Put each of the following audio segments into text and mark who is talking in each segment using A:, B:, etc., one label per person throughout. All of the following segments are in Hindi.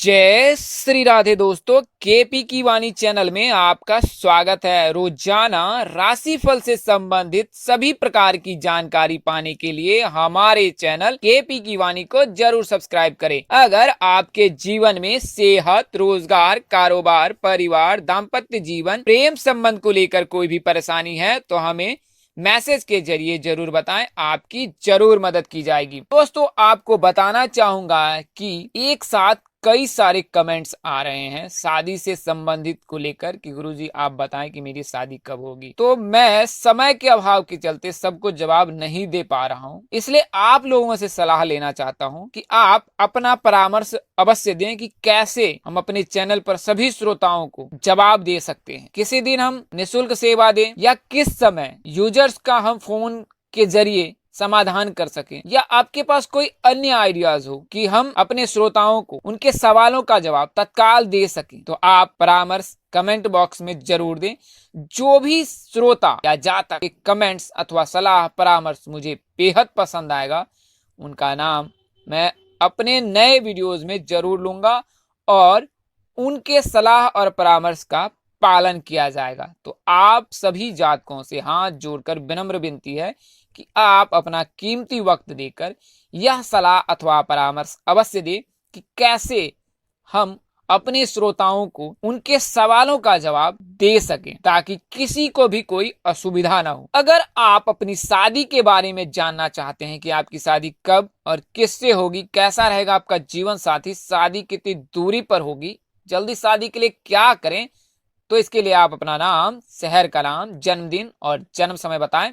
A: जय श्री राधे दोस्तों, केपी की वाणी चैनल में आपका स्वागत है। रोजाना राशिफल से संबंधित सभी प्रकार की जानकारी पाने के लिए हमारे चैनल केपी की वाणी को जरूर सब्सक्राइब करें। अगर आपके जीवन में सेहत, रोजगार, कारोबार, परिवार, दाम्पत्य जीवन, प्रेम संबंध को लेकर कोई भी परेशानी है तो हमें मैसेज के जरिए जरूर बताएं, आपकी जरूर मदद की जाएगी। दोस्तों, आपको बताना चाहूंगा कि एक साथ कई सारे कमेंट्स आ रहे हैं शादी से संबंधित को लेकर कि गुरुजी आप बताएं कि मेरी शादी कब होगी। तो मैं समय के अभाव के चलते सबको जवाब नहीं दे पा रहा हूं, इसलिए आप लोगों से सलाह लेना चाहता हूं कि आप अपना परामर्श अवश्य दें कि कैसे हम अपने चैनल पर सभी श्रोताओं को जवाब दे सकते हैं। किसी दिन हम निःशुल्क सेवा दें या किस समय यूजर्स का हम फोन के जरिए समाधान कर सकें, या आपके पास कोई अन्य आइडियाज हो कि हम अपने श्रोताओं को उनके सवालों का जवाब तत्काल दे सकें, तो आप परामर्श कमेंट बॉक्स में जरूर दें। जो भी श्रोता या जातक के कमेंट्स अथवा सलाह परामर्श मुझे बेहद पसंद आएगा, उनका नाम मैं अपने नए वीडियोज में जरूर लूंगा और उनके सलाह और परामर्श का पालन किया जाएगा। तो आप सभी जातकों से हाथ जोड़कर विनम्र विनती है कि आप अपना कीमती वक्त देकर यह सलाह अथवा परामर्श अवश्य दें कि कैसे हम अपने श्रोताओं को उनके सवालों का जवाब दे सकें, ताकि किसी को भी कोई असुविधा ना हो। अगर आप अपनी शादी के बारे में जानना चाहते हैं कि आपकी शादी कब और किससे होगी, कैसा रहेगा आपका जीवन साथी, शादी कितनी दूरी पर होगी, जल्दी शादी के लिए क्या करें, तो इसके लिए आप अपना नाम, शहर का नाम, जन्मदिन और जन्म समय बताएं,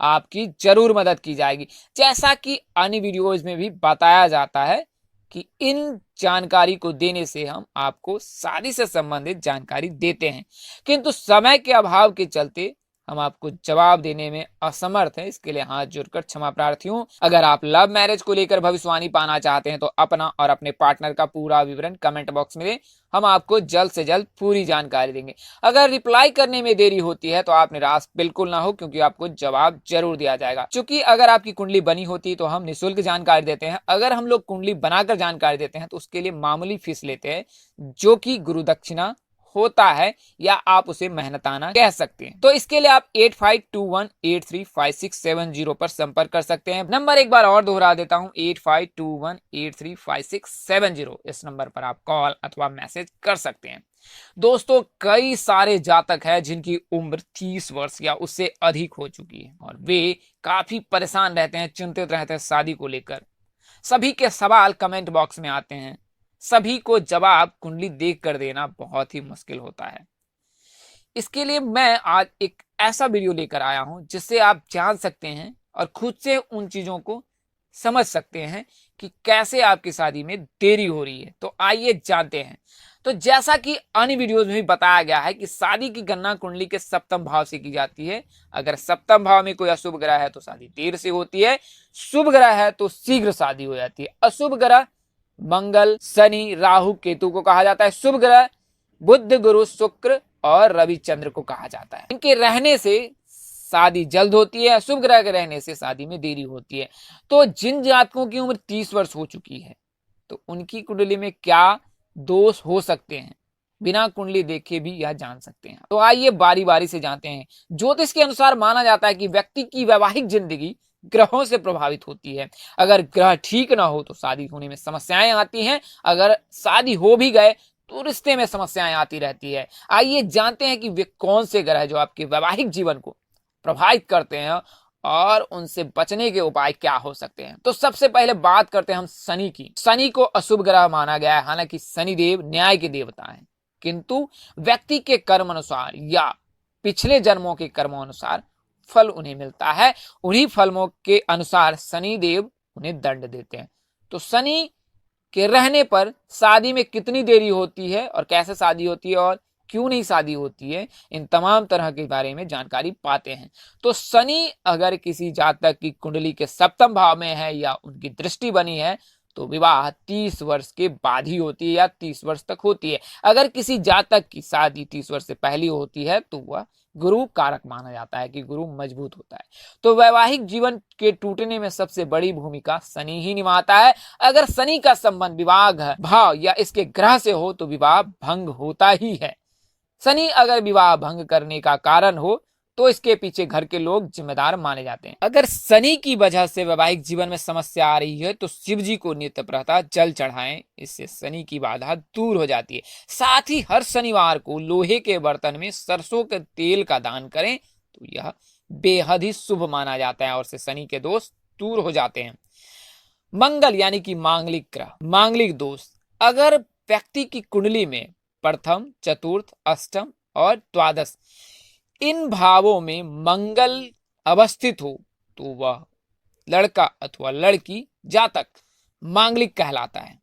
A: आपकी जरूर मदद की जाएगी। जैसा कि अन्य वीडियोज में भी बताया जाता है कि इन जानकारी को देने से हम आपको शादी से संबंधित जानकारी देते हैं, किंतु समय के अभाव के चलते हम आपको जवाब देने में असमर्थ हैं। इसके लिए हाथ जोड़कर क्षमा प्रार्थी हूं। अगर आप लव मैरिज को लेकर भविष्यवाणी पाना चाहते हैं तो अपना और अपने पार्टनर का पूरा विवरण कमेंट बॉक्स में दें, हम आपको जल्द से जल्द पूरी जानकारी देंगे। अगर रिप्लाई करने में देरी होती है तो आप निराश बिल्कुल ना हो, क्योंकि आपको जवाब जरूर दिया जाएगा। क्योंकि अगर आपकी कुंडली बनी होती तो हम निःशुल्क जानकारी देते हैं, अगर हम लोग कुंडली बनाकर जानकारी देते हैं तो उसके लिए मामूली फीस लेते हैं, जो कि गुरु दक्षिणा होता है, या आप उसे मेहनताना कह सकते हैं। तो इसके लिए आप 8521835670 पर संपर्क कर सकते हैं। नंबर एक बार और दोहरा देता हूं, 8521835670। इस नंबर पर आप कॉल अथवा मैसेज कर सकते हैं। दोस्तों, कई सारे जातक हैं जिनकी उम्र 30 वर्ष या उससे अधिक हो चुकी है और वे काफी परेशान रहते हैं, चिंतित रहते हैं शादी को लेकर। सभी के सवाल कमेंट बॉक्स में आते हैं, सभी को जवाब कुंडली देख कर देना बहुत ही मुश्किल होता है। इसके लिए मैं आज एक ऐसा वीडियो लेकर आया हूं जिससे आप जान सकते हैं और खुद से उन चीजों को समझ सकते हैं कि कैसे आपकी शादी में देरी हो रही है। तो आइए जानते हैं। तो जैसा कि अन्य वीडियोज में भी बताया गया है कि शादी की गणना कुंडली के सप्तम भाव से की जाती है। अगर सप्तम भाव में कोई अशुभ ग्रह है तो शादी देर से होती है, शुभ ग्रह है तो शीघ्र शादी हो जाती है। अशुभ ग्रह मंगल, शनि, राहु, केतु को कहा जाता है। शुभ ग्रह बुध, गुरु, शुक्र और रवि, चंद्र को कहा जाता है। इनके रहने से शादी जल्द होती है, अशुभ ग्रह के रहने से शादी में देरी होती है। तो जिन जातकों की उम्र 30 वर्ष हो चुकी है तो उनकी कुंडली में क्या दोष हो सकते हैं, बिना कुंडली देखे भी यह जान सकते हैं। तो आइए बारी बारी से जानते हैं। ज्योतिष के अनुसार माना जाता है कि व्यक्ति की वैवाहिक जिंदगी ग्रहों से प्रभावित होती है। अगर ग्रह ठीक ना हो तो शादी होने में समस्याएं आती हैं, अगर शादी हो भी गए तो रिश्ते में समस्याएं आती रहती है। आइए जानते हैं कि वे कौन से ग्रह जो आपके वैवाहिक जीवन को प्रभावित करते हैं और उनसे बचने के उपाय क्या हो सकते हैं। तो सबसे पहले बात करते हैं हम शनि की। शनि को अशुभ ग्रह माना गया है। हालांकि शनिदेव न्याय के देवता हैं, किंतु व्यक्ति के कर्म अनुसार या पिछले जन्मों के कर्मों अनुसार फल उन्हें मिलता है। उन्हीं फलों के अनुसार शनि देव उन्हें दंड देते हैं। तो शनि के रहने पर शादी में कितनी देरी होती है और कैसे शादी होती है और क्यों नहीं शादी होती है, इन तमाम तरह के बारे में जानकारी पाते हैं। तो शनि अगर किसी जातक की कुंडली के सप्तम भाव में है या उनकी दृष्टि बनी है तो विवाह 30 वर्ष के बाद ही होती है या 30 वर्ष तक होती है। अगर किसी जातक की शादी 30 वर्ष से पहले होती है तो वह गुरु कारक माना जाता है कि गुरु मजबूत होता है। तो वैवाहिक जीवन के टूटने में सबसे बड़ी भूमिका शनि ही निभाता है। अगर शनि का संबंध विवाह भाव या इसके ग्रह से हो तो विवाह भंग होता ही है। शनि अगर विवाह भंग करने का कारण हो तो इसके पीछे घर के लोग जिम्मेदार माने जाते हैं। अगर शनि की वजह से वैवाहिक जीवन में समस्या आ रही है तो शिव जी को नित्य प्रातः जल चढ़ाएं, इससे शनि की बाधा दूर हो जाती है। साथ ही हर शनिवार को लोहे के बर्तन में सरसों के तेल का दान करें तो यह बेहद ही शुभ माना जाता है और से शनि के दोष दूर हो जाते हैं। मंगल यानी कि मांगलिक ग्रह, मांगलिक दोष। अगर व्यक्ति की कुंडली में प्रथम, चतुर्थ, अष्टम और द्वादश इन भावों में मंगल अवस्थित हो तो वह लड़का अथवा लड़की जातक मांगलिक कहलाता है।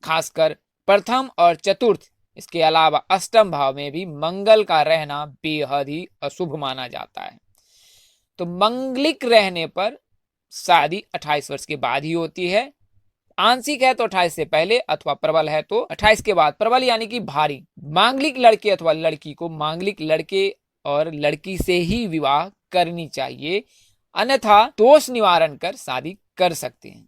A: खासकर प्रथम और चतुर्थ, इसके अलावा अष्टम भाव में भी मंगल का रहना बेहद ही अशुभ माना जाता है। तो मंगलिक रहने पर शादी 28 वर्ष के बाद ही होती है। आंशिक है तो 28 से पहले अथवा प्रबल है तो 28 के बाद। प्रबल यानी कि भारी। मांगलिक लड़के अथवा लड़की को मांगलिक लड़के और लड़की से ही विवाह करनी चाहिए, अन्यथा दोष निवारण कर शादी कर सकते हैं।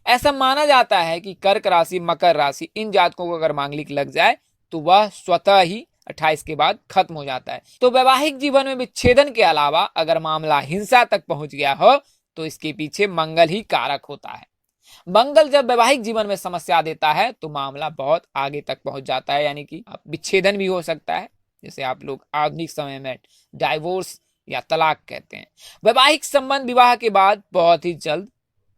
A: ऐसा माना जाता है कि कर्क राशि, मकर राशि इन जातकों को अगर मांगलिक लग जाए तो वह स्वतः ही 28 के बाद खत्म हो जाता है। तो वैवाहिक जीवन में विच्छेदन के अलावा अगर मामला हिंसा तक पहुंच गया हो तो इसके पीछे मंगल ही कारक होता है। मंगल जब वैवाहिक जीवन में समस्या देता है तो मामला बहुत आगे तक पहुंच जाता है, यानी कि विच्छेदन भी हो सकता है, जिसे आप लोग आधुनिक समय में डाइवोर्स या तलाक कहते हैं। वैवाहिक संबंध विवाह के बाद बहुत ही जल्द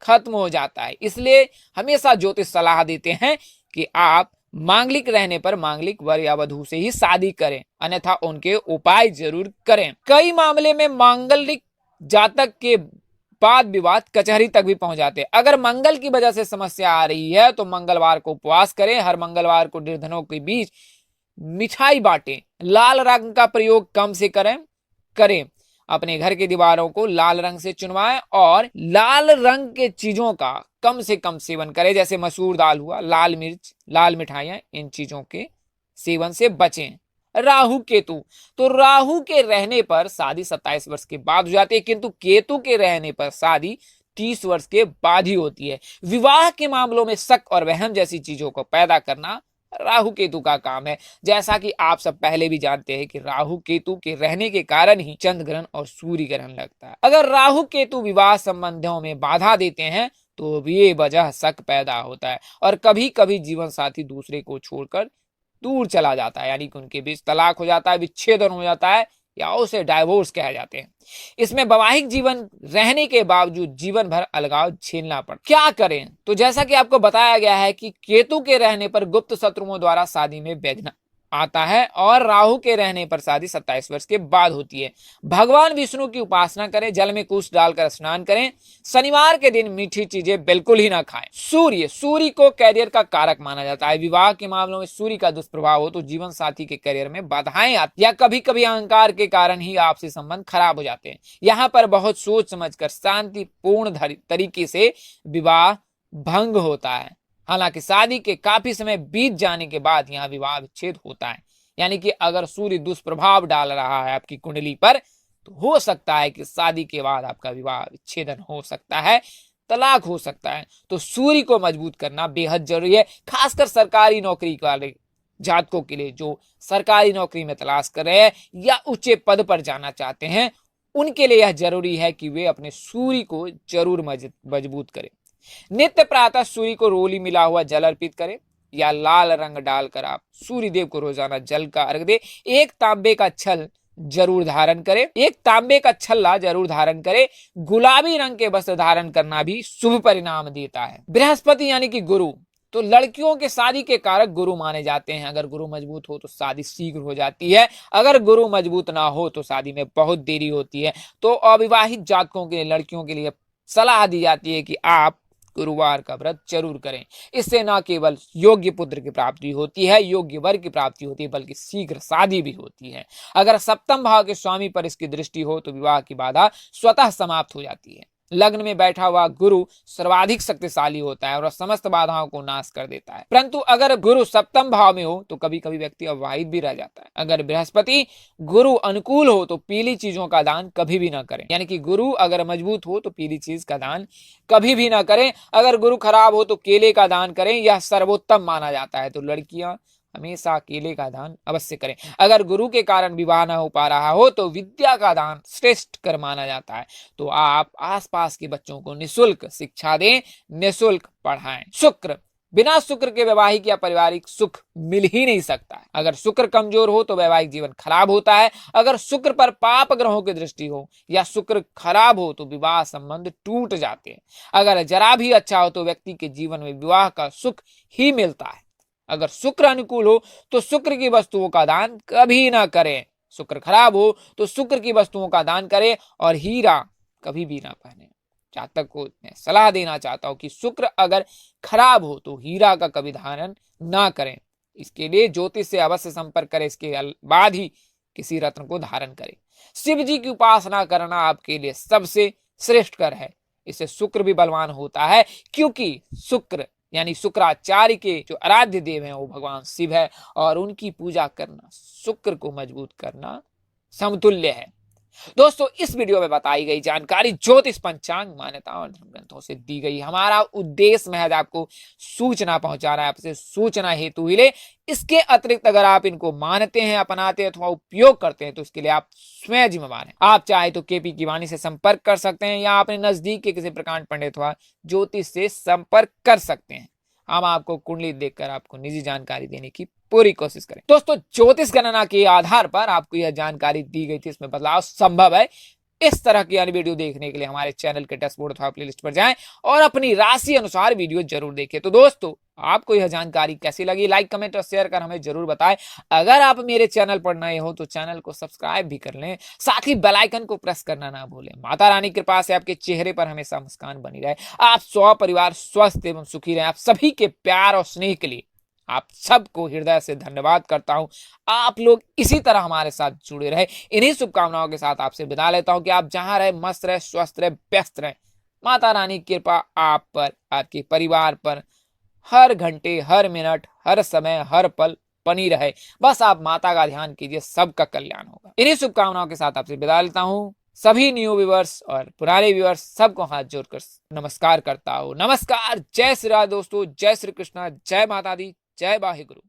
A: खत्म हो जाता है। इसलिए हमेशा ज्योतिष सलाह देते हैं कि आप मांगलिक रहने पर मांगलिक वर या वधू से ही शादी करें, अन्यथा उनके उपाय जरूर करें। कई मामले में मांगलिक जातक के बाद विवाद कचहरी तक भी पहुंच जाते हैं। अगर मंगल की वजह से समस्या आ रही है तो मंगलवार को उपवास करें। हर मंगलवार को निर्धनों के बीच मिठाई बांटें। लाल रंग का प्रयोग कम से करें। अपने घर की दीवारों को लाल रंग से चुनवाएं और लाल रंग के चीजों का कम से कम सेवन करें, जैसे मसूर दाल हुआ, लाल मिर्च, लाल मिठाइयां, इन चीजों के सेवन से बचें। राहु केतु, तो राहु के रहने पर शादी 27 वर्ष के बाद हो जाती है, किंतु केतु के रहने पर शादी 30 वर्ष के बाद ही होती है। विवाह के मामलों में शक और वहम जैसी चीजों को पैदा करना राहु केतु का काम है। जैसा कि आप सब पहले भी जानते हैं कि राहु केतु के रहने के कारण ही चंद्र ग्रहण और सूर्य ग्रहण लगता है। अगर राहु केतु विवाह संबंधों में बाधा देते हैं तो ये वजह शक पैदा होता है और कभी कभी जीवन साथी दूसरे को छोड़कर दूर चला जाता है, यानी कि उनके बीच तलाक हो जाता है, विच्छेदन हो जाता है या उसे डाइवोर्स कहा जाते हैं। इसमें वैवाहिक जीवन रहने के बावजूद जीवन भर अलगाव झेलना पड़ता। क्या करें? तो जैसा कि आपको बताया गया है कि केतु के रहने पर गुप्त शत्रुओं द्वारा शादी में विघ्न आता है और राहु के रहने पर शादी 27 वर्ष के बाद होती है। भगवान विष्णु की उपासना करें, जल में कुश डालकर स्नान करें। शनिवार के दिन मीठी चीजें बिल्कुल ही ना खाएं। सूर्य को कैरियर का कारक माना जाता है। विवाह के मामलों में सूर्य का दुष्प्रभाव हो तो जीवन साथी के करियर में बाधाएं आती या कभी कभी अहंकार के कारण ही आपसी संबंध खराब हो जाते हैं। यहाँ पर बहुत सोच समझकर शांतिपूर्ण तरीके से विवाह भंग होता है। हालांकि शादी के काफी समय बीत जाने के बाद यहाँ विवाह विच्छेद होता है, यानी कि अगर सूर्य दुष्प्रभाव डाल रहा है आपकी कुंडली पर तो हो सकता है कि शादी के बाद आपका विवाह विच्छेदन हो सकता है, तलाक हो सकता है। तो सूर्य को मजबूत करना बेहद जरूरी है, खासकर सरकारी नौकरी वाले जातकों के लिए जो सरकारी नौकरी में तलाश कर रहे हैं या ऊंचे पद पर जाना चाहते हैं, उनके लिए यह जरूरी है कि वे अपने सूर्य को जरूर मजबूत करें। नित्य प्रातः सूर्य को रोली मिला हुआ जल अर्पित करें या लाल रंग डालकर आप सूर्य देव को रोजाना जल का अर्घ दे। एक तांबे का छल जरूर धारण करें, एक तांबे का छल्ला जरूर धारण करें। गुलाबी रंग के वस्त्र धारण करना भी शुभ परिणाम देता है। बृहस्पति यानी कि गुरु, तो लड़कियों के शादी के कारक गुरु माने जाते हैं। अगर गुरु मजबूत हो तो शादी शीघ्र हो जाती है, अगर गुरु मजबूत ना हो तो शादी में बहुत देरी होती है। तो अविवाहित जातकों के लड़कियों के लिए सलाह दी जाती है कि आप गुरुवार का व्रत जरूर करें। इससे न केवल योग्य पुत्र की प्राप्ति होती है, योग्य वर की प्राप्ति होती है, बल्कि शीघ्र शादी भी होती है। अगर सप्तम भाव के स्वामी पर इसकी दृष्टि हो तो विवाह की बाधा स्वतः समाप्त हो जाती है। लग्न में बैठा हुआ गुरु सर्वाधिक शक्तिशाली होता है और समस्त बाधाओं को नाश कर देता है। परंतु अगर गुरु सप्तम भाव में हो तो कभी कभी व्यक्ति अविवाहित भी रह जाता है। अगर बृहस्पति गुरु अनुकूल हो तो पीली चीजों का दान कभी भी ना करें, यानी कि गुरु अगर मजबूत हो तो पीली चीज का दान कभी भी ना करें। अगर गुरु खराब हो तो केले का दान करें, यह सर्वोत्तम माना जाता है। तो लड़कियां हमेशा केले का दान अवश्य करें। अगर गुरु के कारण विवाह न हो पा रहा हो तो विद्या का दान श्रेष्ठ कर माना जाता है। तो आप आसपास के बच्चों को निःशुल्क शिक्षा दें, निःशुल्क पढ़ाएं। शुक्र, बिना शुक्र के वैवाहिक या पारिवारिक सुख मिल ही नहीं सकता है। अगर शुक्र कमजोर हो तो वैवाहिक जीवन खराब होता है। अगर शुक्र पर पाप ग्रहों की दृष्टि हो या शुक्र खराब हो तो विवाह संबंध टूट जाते हैं। अगर जरा भी अच्छा हो तो व्यक्ति के जीवन में विवाह का सुख ही मिलता है। अगर शुक्र अनुकूल हो तो शुक्र की वस्तुओं का दान कभी ना करें। शुक्र खराब हो तो शुक्र की वस्तुओं का दान करें और हीरा कभी भी ना पहने। जातक को मैं सलाह देना चाहता हूं कि शुक्र अगर खराब हो तो हीरा का कभी धारण ना करें। इसके लिए ज्योतिष से अवश्य संपर्क करें, इसके बाद ही किसी रत्न को धारण करें। शिव जी की उपासना करना आपके लिए सबसे श्रेष्ठ कर है। इससे शुक्र भी बलवान होता है, क्योंकि शुक्र यानी शुक्राचार्य के जो आराध्य देव हैं वो भगवान शिव है और उनकी पूजा करना शुक्र को मजबूत करना समतुल्य है। दोस्तों, इस वीडियो में बताई गई जानकारी ज्योतिष, पंचांग, मान्यताओं और धर्म ग्रंथों से दी गई। हमारा उद्देश्य महज आपको सूचना पहुंचाना है, आपसे सूचना हेतु ही ले। इसके अतिरिक्त अगर आप इनको मानते हैं, अपनाते हैं अथवा उपयोग करते हैं तो इसके लिए आप स्वयं जिम्मेवार हैं। आप चाहे तो केपी की वाणी से संपर्क कर सकते हैं या अपने नजदीक के किसी प्रकांड पंडित अथवा ज्योतिष से संपर्क कर सकते हैं। हम आपको कुंडली देखकर आपको निजी जानकारी देने की पूरी कोशिश करें। दोस्तों, ज्योतिष गणना के आधार पर आपको यह जानकारी दी गई थी, इसमें बदलाव संभव है। इस तरह की अन्य वीडियो देखने के लिए हमारे चैनल के डैशबोर्ड अथवा प्लेलिस्ट पर जाएं और अपनी राशि अनुसार वीडियो जरूर देखें। तो दोस्तों, आपको यह जानकारी कैसी लगी, लाइक, कमेंट और शेयर कर हमें जरूर बताएं। अगर आप मेरे चैनल पर नए हो तो चैनल को सब्सक्राइब भी कर लें, साथ ही बेल आइकन को प्रेस करना ना भूलें। माता रानी की कृपा से आपके चेहरे पर हमेशा मुस्कान बनी रहे, आप परिवार स्वस्थ एवं सुखी रहे। आप सभी के प्यार और स्नेह के लिए आप सबको हृदय से धन्यवाद करता हूं। आप लोग इसी तरह हमारे साथ जुड़े रहे। इन्हीं शुभकामनाओं के साथ आपसे विदा लेता हूं कि आप जहां रहे मस्त रहे, स्वस्थ रहे, व्यस्त रहे। माता रानी की कृपा आप पर, आपके परिवार पर हर घंटे, हर मिनट, हर समय, हर पल बनी रहे। बस आप माता का ध्यान कीजिए, सबका कल्याण होगा। इन्हीं शुभकामनाओं के साथ आपसे विदा लेता हूं। सभी न्यू व्यूअर्स और पुराने व्यूअर्स सबको हाथ जोड़कर नमस्कार करता हूं। नमस्कार, जय श्री राम दोस्तों, जय श्री कृष्णा, जय माता दी, जय वाहिगुरु।